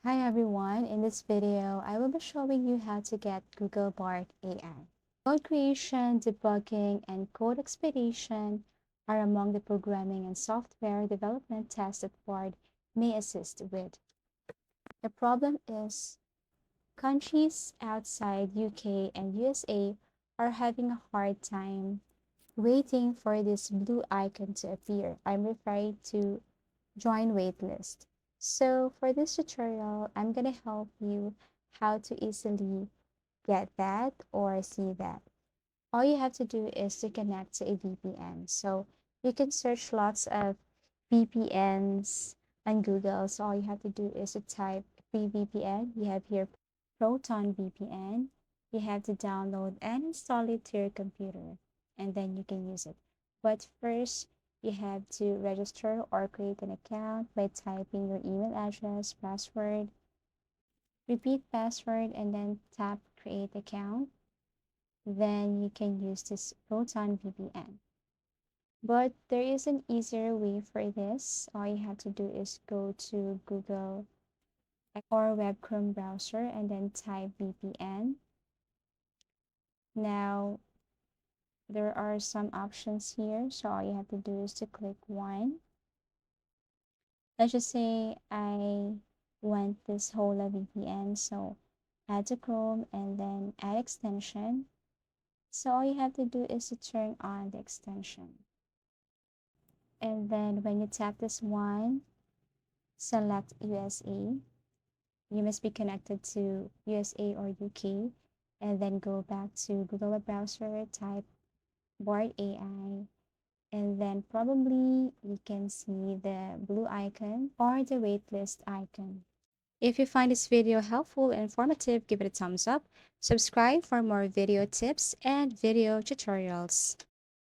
Hi everyone, in this video, I will be showing you how to get Google Bard AI. Code creation, debugging, and code expedition are among the programming and software development tasks that Bard may assist with. The problem is countries outside UK and USA are having a hard time waiting for this blue icon to appear. I'm referring to join waitlist. So for this tutorial, I'm going to help you how to easily get that or see that. All you have to do is to connect to a VPN. So you can search lots of VPNs on Google. So all you have to do is to type free VPN. You have here Proton VPN. You have to download and install it to your computer, and then you can use it. But first, you have to register or create an account by typing your email address, password, repeat password, and then tap create account. Then you can use this Proton VPN. But there is an easier way for this. All you have to do is go to Google or web Chrome browser and then type VPN. Now, there are some options here. So all you have to do is to click one. Let's just say I want this whole VPN. So add to Chrome and then add extension. So all you have to do is to turn on the extension. And then when you tap this one, select USA. You must be connected to USA or UK. And then go back to Google web browser, type Bard AI. And then probably you can see the blue icon or the waitlist icon. If you find this video helpful and informative, give it a thumbs up. Subscribe for more video tips and video tutorials.